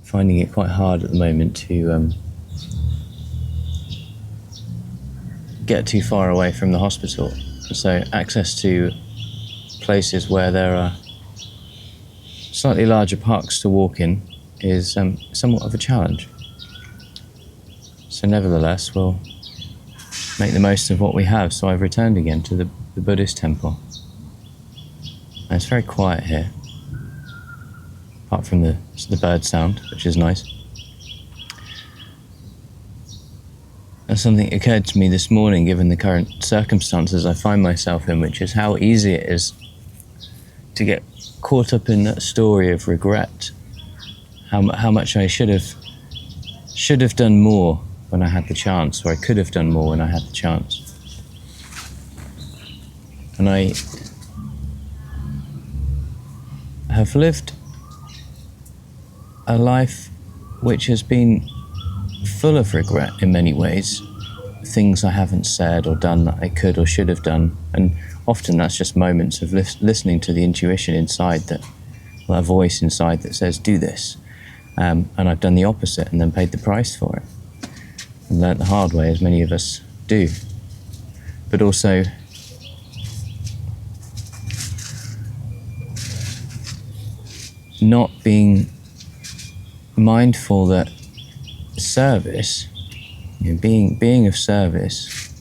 finding it quite hard at the moment to get too far away from the hospital. So access to places where there are slightly larger parks to walk in is somewhat of a challenge. So nevertheless, we'll make the most of what we have. So I've returned again to the Buddhist temple. And it's very quiet here, apart from the bird sound, which is nice. And something occurred to me this morning, given the current circumstances I find myself in, which is how easy it is to get caught up in that story of regret. How much I should have done more when I had the chance, or I could have done more when I had the chance. And I have lived a life which has been full of regret in many ways. Things I haven't said or done that I could or should have done. And often that's just moments of listening to the intuition inside, that voice inside that says, do this. And I've done the opposite and then paid the price for it. And learnt the hard way, as many of us do. But also not being mindful that service, being of service,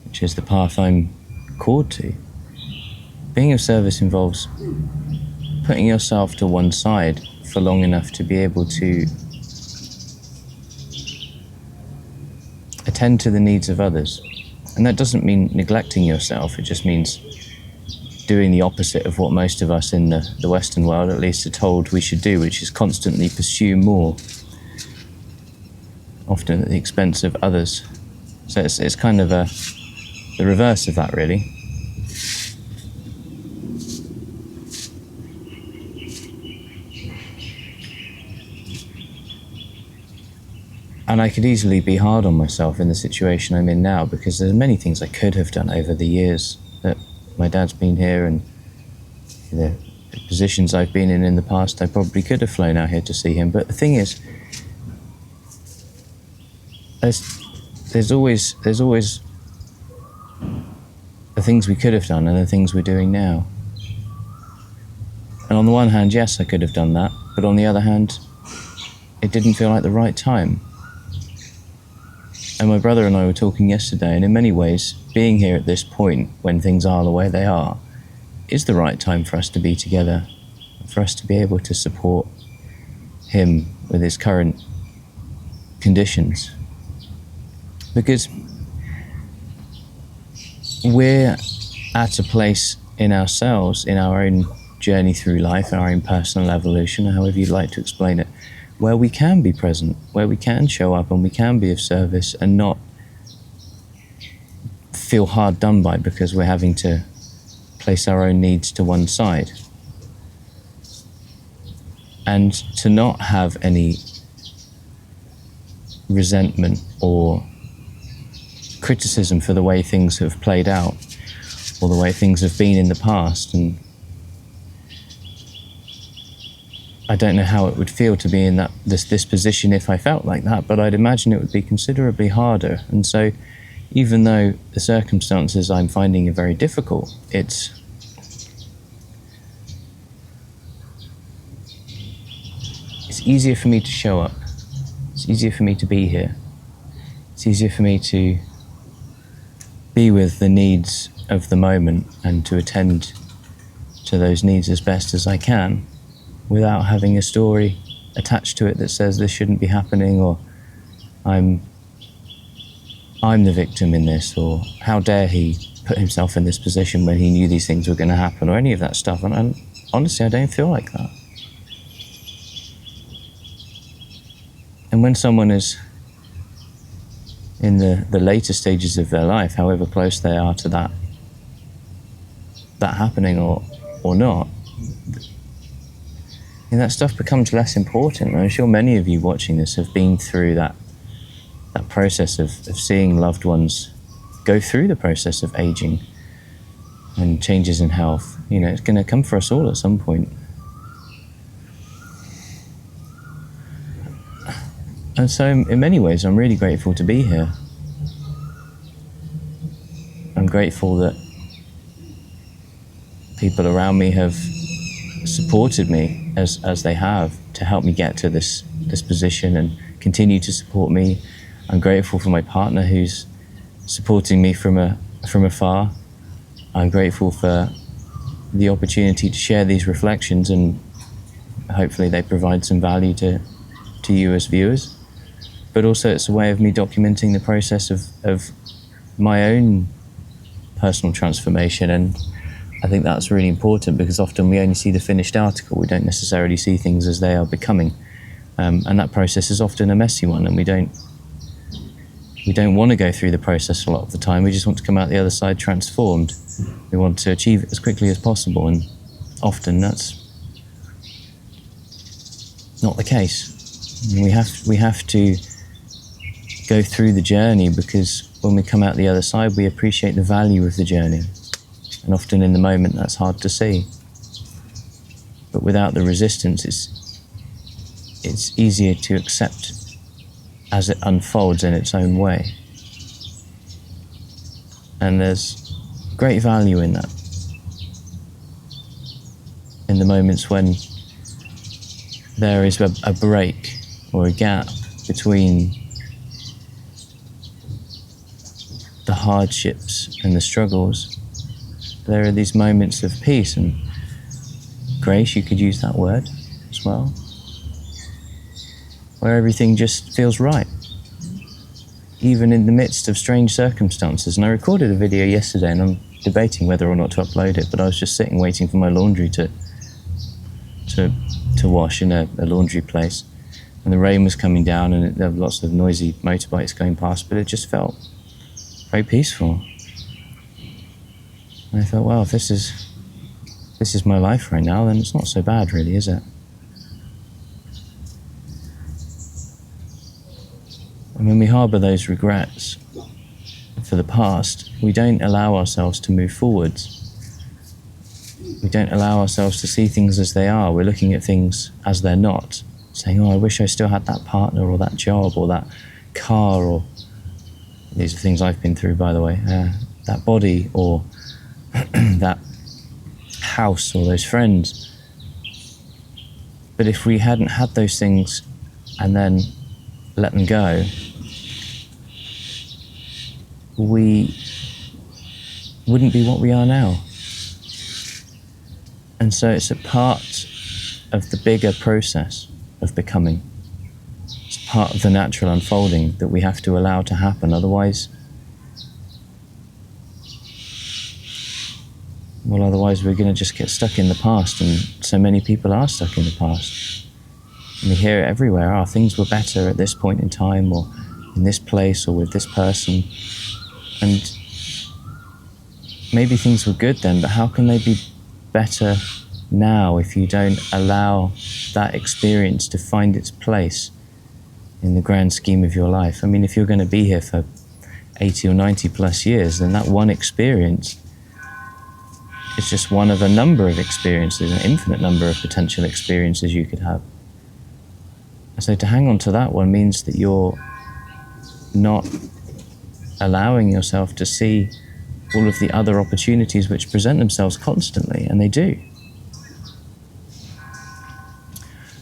which is the path I'm called to, being of service involves putting yourself to one side for long enough to be able to attend to the needs of others. And that doesn't mean neglecting yourself, it just means doing the opposite of what most of us in the Western world at least are told we should do, which is constantly pursue more, often at the expense of others. So it's kind of the reverse of that, really. And I could easily be hard on myself in the situation I'm in now, because there's many things I could have done over the years that my dad's been here, and the positions I've been in the past, I probably could have flown out here to see him. But the thing is, there's always the things we could have done and the things we're doing now. And on the one hand, yes, I could have done that, but on the other hand, it didn't feel like the right time. And my brother and I were talking yesterday, and in many ways, being here at this point, when things are the way they are, is the right time for us to be together, for us to be able to support him with his current conditions. Because we're at a place in ourselves, in our own journey through life, our own personal evolution, however you'd like to explain it, where we can be present, where we can show up and we can be of service and not feel hard done by because we're having to place our own needs to one side. And to not have any resentment or criticism for the way things have played out or the way things have been in the past. And I don't know how it would feel to be in this position if I felt like that, but I'd imagine it would be considerably harder. And so even though the circumstances I'm finding are very difficult, it's easier for me to show up. It's easier for me to be here. It's easier for me to be with the needs of the moment and to attend to those needs as best as I can, without having a story attached to it that says this shouldn't be happening, or I'm the victim in this, or how dare he put himself in this position when he knew these things were going to happen, or any of that stuff. And honestly, I don't feel like that. And when someone is in the later stages of their life, however close they are to that happening or not, and that stuff becomes less important. I'm sure many of you watching this have been through that process of seeing loved ones go through the process of aging and changes in health. It's going to come for us all at some point. And so in many ways, I'm really grateful to be here. I'm grateful that people around me have supported me as they have to help me get to this position and continue to support me. I'm grateful for my partner who's supporting me from afar. I'm grateful for the opportunity to share these reflections, and hopefully they provide some value to you as viewers. But also it's a way of me documenting the process of my own personal transformation, and I think that's really important because often we only see the finished article. We don't necessarily see things as they are becoming, and that process is often a messy one, and we don't want to go through the process a lot of the time. We just want to come out the other side transformed. We want to achieve it as quickly as possible, and often that's not the case. We have to go through the journey, because when we come out the other side, we appreciate the value of the journey. And often in the moment, that's hard to see. But without the resistance, it's easier to accept as it unfolds in its own way. And there's great value in that. In the moments when there is a break or a gap between the hardships and the struggles, there are these moments of peace and grace, you could use that word as well, where everything just feels right, even in the midst of strange circumstances. And I recorded a video yesterday, and I'm debating whether or not to upload it, but I was just sitting waiting for my laundry to wash in a laundry place, and the rain was coming down, and there were lots of noisy motorbikes going past, but it just felt very peaceful. And I thought, well, if this is my life right now, then it's not so bad really, is it? And when we harbour those regrets for the past, we don't allow ourselves to move forwards. We don't allow ourselves to see things as they are. We're looking at things as they're not, saying, oh, I wish I still had that partner or that job or that car, or these are things I've been through, by the way, that body or that house or those friends. But if we hadn't had those things and then let them go, we wouldn't be what we are now. And so it's a part of the bigger process of becoming. It's part of the natural unfolding that we have to allow to happen. Otherwise we're going to just get stuck in the past, and so many people are stuck in the past. And we hear it everywhere. Oh, things were better at this point in time, or in this place, or with this person. And maybe things were good then, but how can they be better now if you don't allow that experience to find its place in the grand scheme of your life? I mean, if you're going to be here for 80 or 90 plus years, then that one experience is just one of a number of experiences, an infinite number of potential experiences you could have. And so to hang on to that one means that you're not allowing yourself to see all of the other opportunities which present themselves constantly, and they do.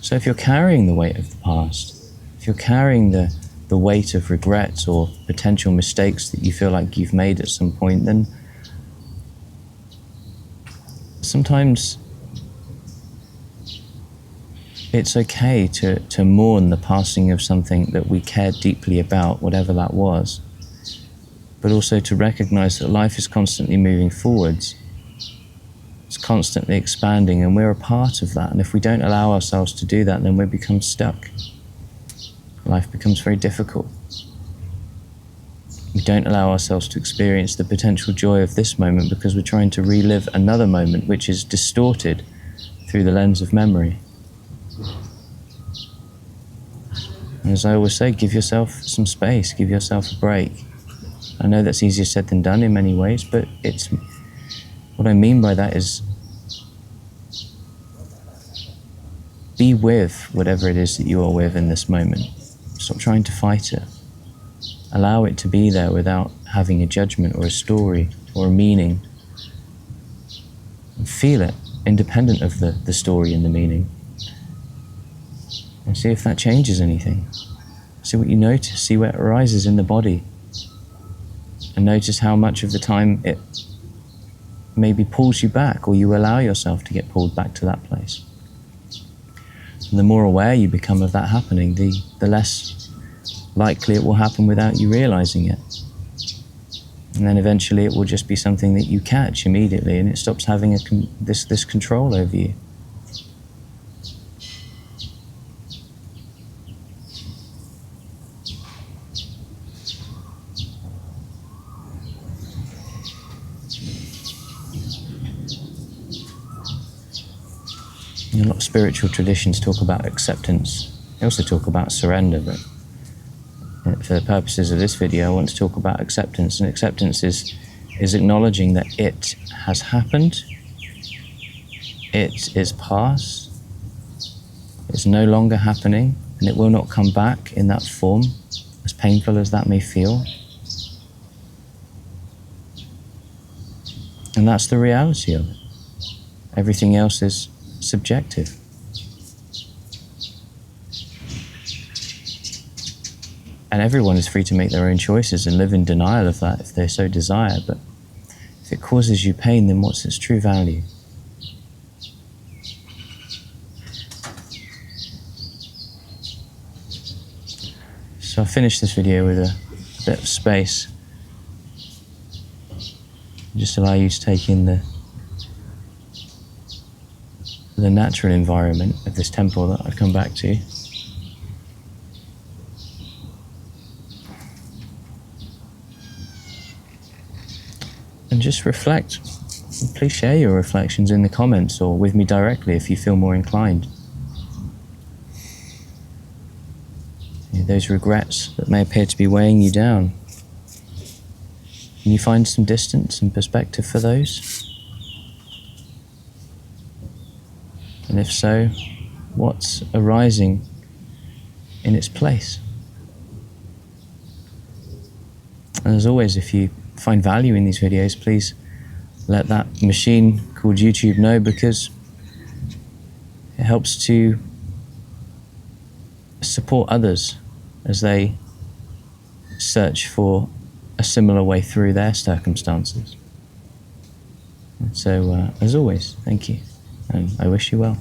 So if you're carrying the weight of the past, if you're carrying the weight of regrets or potential mistakes that you feel like you've made at some point, then sometimes it's okay to mourn the passing of something that we cared deeply about, whatever that was, but also to recognize that life is constantly moving forwards. It's constantly expanding, and we're a part of that. And if we don't allow ourselves to do that, then we become stuck. Life becomes very difficult. We don't allow ourselves to experience the potential joy of this moment because we're trying to relive another moment which is distorted through the lens of memory. And as I always say, give yourself some space, give yourself a break. I know that's easier said than done in many ways, but what I mean by that is be with whatever it is that you are with in this moment. Stop trying to fight it. Allow it to be there without having a judgment or a story or a meaning. And feel it, independent of the story and the meaning. And see if that changes anything. See what you notice, see where it arises in the body. And notice how much of the time it maybe pulls you back, or you allow yourself to get pulled back to that place. And the more aware you become of that happening, the less likely it will happen without you realizing it. And then eventually it will just be something that you catch immediately, and it stops having this control over you. A lot of spiritual traditions talk about acceptance. They also talk about surrender, but for the purposes of this video, I want to talk about acceptance. And acceptance is acknowledging that it has happened, it is past, it's no longer happening, and it will not come back in that form, as painful as that may feel. And that's the reality of it. Everything else is subjective. And everyone is free to make their own choices and live in denial of that if they so desire, but if it causes you pain, then what's its true value? So I'll finish this video with a bit of space. Just allow you to take in the natural environment of this temple that I've come back to. And just reflect. Please share your reflections in the comments or with me directly if you feel more inclined. Those regrets that may appear to be weighing you down. Can you find some distance and perspective for those? And if so, what's arising in its place? And as always, if you find value in these videos, please let that machine called YouTube know, because it helps to support others as they search for a similar way through their circumstances. And so, as always, thank you, and I wish you well.